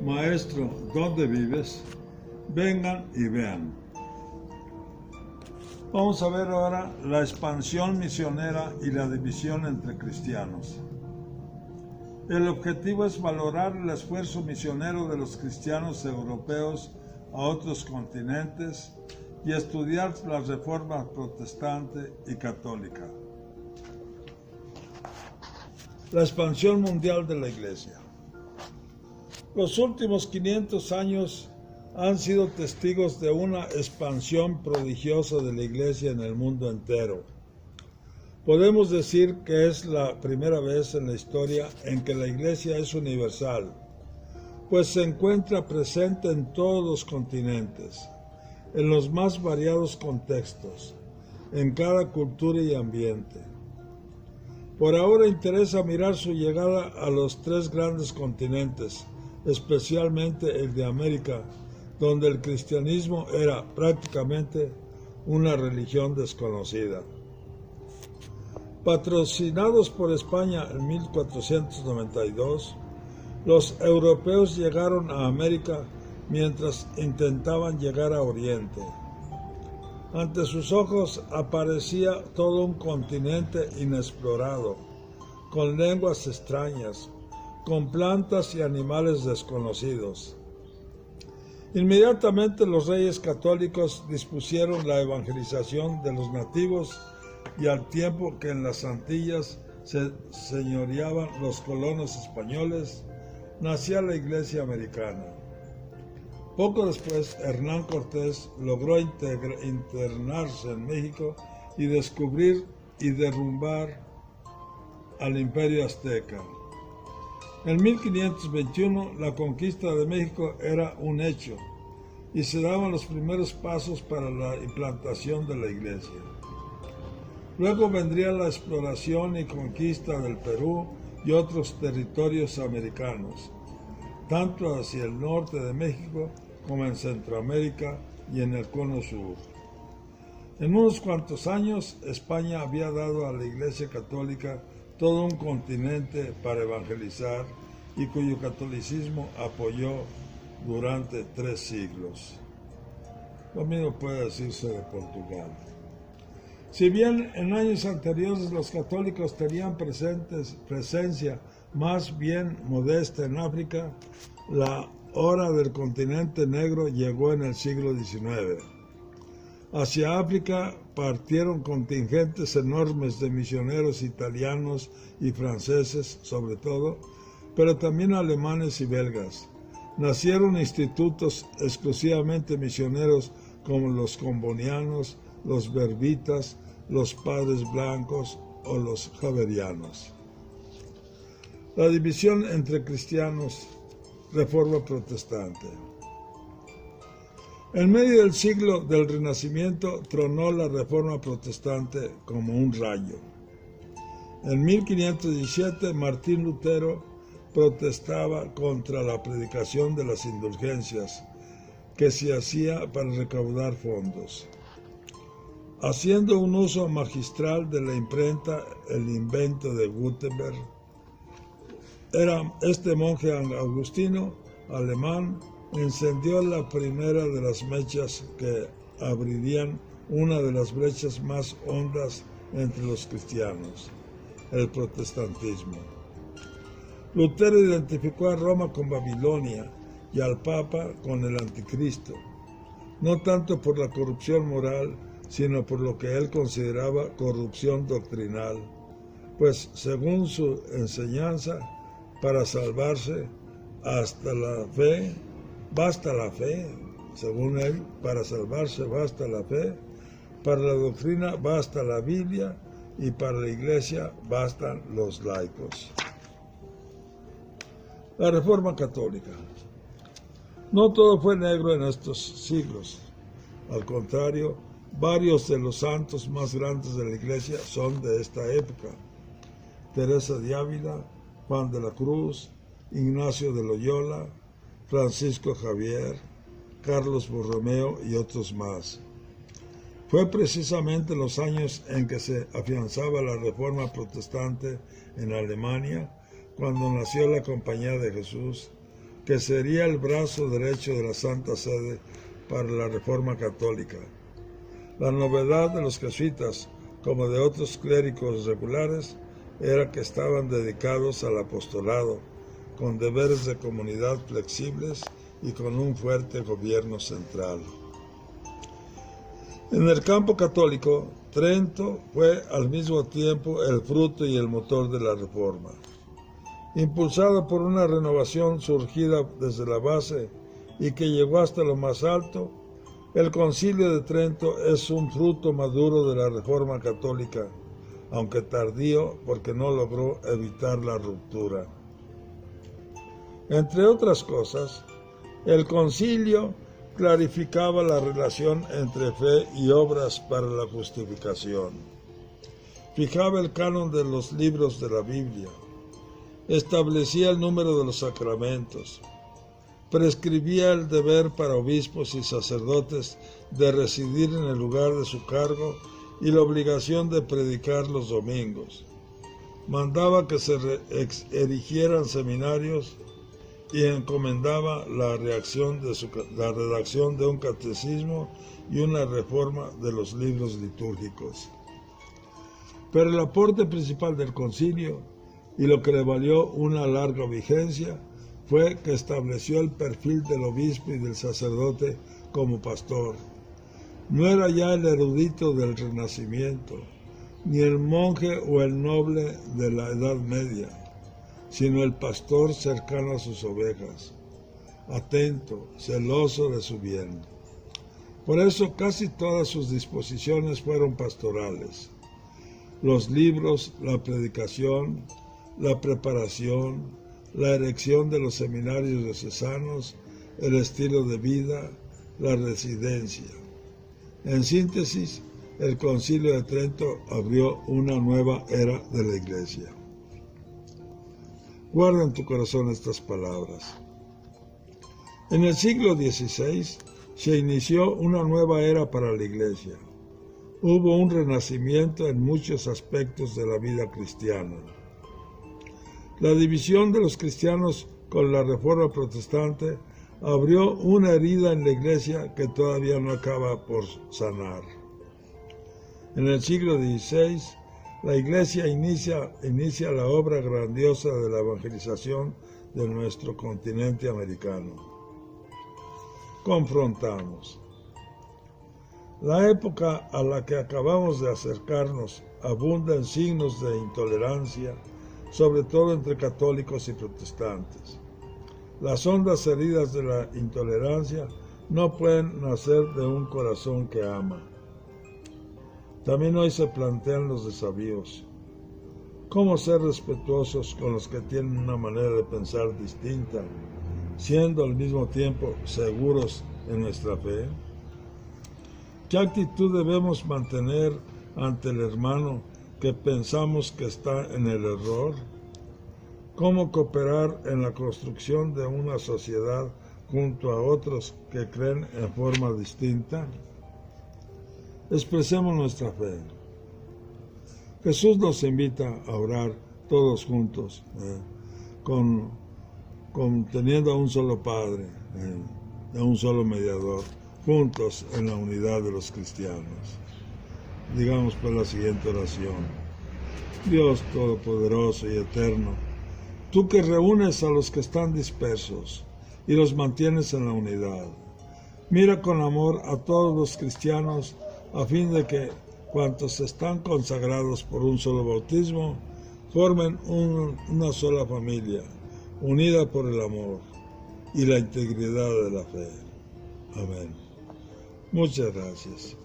Maestro, ¿dónde vives? Vengan y vean. Vamos a ver ahora la expansión misionera y la división entre cristianos. El objetivo es valorar el esfuerzo misionero de los cristianos europeos a otros continentes y estudiar las reformas protestante y católica. La expansión mundial de la Iglesia. Los últimos 500 años han sido testigos de una expansión prodigiosa de la Iglesia en el mundo entero. Podemos decir que es la primera vez en la historia en que la Iglesia es universal, pues se encuentra presente en todos los continentes, en los más variados contextos, en cada cultura y ambiente. Por ahora interesa mirar su llegada a los 3 grandes continentes, especialmente el de América, donde el cristianismo era prácticamente una religión desconocida. Patrocinados por España en 1492, los europeos llegaron a América mientras intentaban llegar a Oriente. Ante sus ojos aparecía todo un continente inexplorado, con lenguas extrañas, con plantas y animales desconocidos. Inmediatamente los reyes católicos dispusieron la evangelización de los nativos y al tiempo que en las Antillas se señoreaban los colonos españoles, nacía la Iglesia americana. Poco después, Hernán Cortés logró internarse en México y descubrir y derrumbar al Imperio Azteca. En 1521, la conquista de México era un hecho y se daban los primeros pasos para la implantación de la Iglesia. Luego vendría la exploración y conquista del Perú y otros territorios americanos, tanto hacia el norte de México como en Centroamérica y en el Cono Sur. En unos cuantos años, España había dado a la Iglesia Católica todo un continente para evangelizar y cuyo catolicismo apoyó durante 3 siglos. Lo mismo puede decirse de Portugal. Si bien en años anteriores los católicos tenían presencia más bien modesta en África, la hora del continente negro llegó en el siglo XIX. Hacia África partieron contingentes enormes de misioneros italianos y franceses, sobre todo, pero también alemanes y belgas. Nacieron institutos exclusivamente misioneros como los combonianos, los berbitas, los padres blancos o los javerianos. La división entre cristianos, reforma protestante. En medio del siglo del Renacimiento tronó la reforma protestante como un rayo. En 1517 Martín Lutero protestaba contra la predicación de las indulgencias que se hacía para recaudar fondos. Haciendo un uso magistral de la imprenta, el invento de Gutenberg, este monje agustino alemán encendió la primera de las mechas que abrirían una de las brechas más hondas entre los cristianos, el protestantismo. Lutero identificó a Roma con Babilonia y al Papa con el Anticristo, no tanto por la corrupción moral, sino por lo que él consideraba corrupción doctrinal, pues según su enseñanza, para salvarse basta la fe, según él, para salvarse basta la fe, para la doctrina basta la Biblia y para la Iglesia bastan los laicos. La Reforma Católica. No todo fue negro en estos siglos. Al contrario, varios de los santos más grandes de la Iglesia son de esta época. Teresa de Ávila, Juan de la Cruz, Ignacio de Loyola, Francisco Javier, Carlos Borromeo y otros más. Fue precisamente en los años en que se afianzaba la Reforma Protestante en Alemania, cuando nació la Compañía de Jesús, que sería el brazo derecho de la Santa Sede para la Reforma Católica. La novedad de los jesuitas, como de otros clérigos regulares, era que estaban dedicados al apostolado, con deberes de comunidad flexibles y con un fuerte gobierno central. En el campo católico, Trento fue al mismo tiempo el fruto y el motor de la Reforma. Impulsado por una renovación surgida desde la base y que llegó hasta lo más alto, el Concilio de Trento es un fruto maduro de la Reforma Católica, aunque tardío porque no logró evitar la ruptura. Entre otras cosas, el concilio clarificaba la relación entre fe y obras para la justificación. Fijaba el canon de los libros de la Biblia. Establecía el número de los sacramentos. Prescribía el deber para obispos y sacerdotes de residir en el lugar de su cargo y la obligación de predicar los domingos. Mandaba que se erigieran seminarios y encomendaba la redacción de un catecismo y una reforma de los libros litúrgicos. Pero el aporte principal del concilio, y lo que le valió una larga vigencia, fue que estableció el perfil del obispo y del sacerdote como pastor. No era ya el erudito del Renacimiento, ni el monje o el noble de la Edad Media, sino el pastor cercano a sus ovejas, atento, celoso de su bien. Por eso casi todas sus disposiciones fueron pastorales. Los libros, la predicación, la preparación, la erección de los seminarios diocesanos, el estilo de vida, la residencia. En síntesis, el Concilio de Trento abrió una nueva era de la Iglesia. Guarda en tu corazón estas palabras. En el siglo XVI se inició una nueva era para la Iglesia. Hubo un renacimiento en muchos aspectos de la vida cristiana. La división de los cristianos con la Reforma Protestante abrió una herida en la Iglesia que todavía no acaba por sanar. En el siglo XVI, la Iglesia inicia la obra grandiosa de la evangelización de nuestro continente americano. Confrontamos. La época a la que acabamos de acercarnos abunda en signos de intolerancia, sobre todo entre católicos y protestantes. Las hondas heridas de la intolerancia no pueden nacer de un corazón que ama. También hoy se plantean los desafíos. ¿Cómo ser respetuosos con los que tienen una manera de pensar distinta, siendo al mismo tiempo seguros en nuestra fe? ¿Qué actitud debemos mantener ante el hermano que pensamos que está en el error? ¿Cómo cooperar en la construcción de una sociedad junto a otros que creen en forma distinta? Expresemos nuestra fe. Jesús nos invita a orar todos juntos, teniendo a un solo Padre, a un solo mediador, juntos en la unidad de los cristianos. Digamos pues la siguiente oración. Dios Todopoderoso y Eterno, tú que reúnes a los que están dispersos y los mantienes en la unidad, mira con amor a todos los cristianos a fin de que cuantos están consagrados por un solo bautismo formen una sola familia, unida por el amor y la integridad de la fe. Amén. Muchas gracias.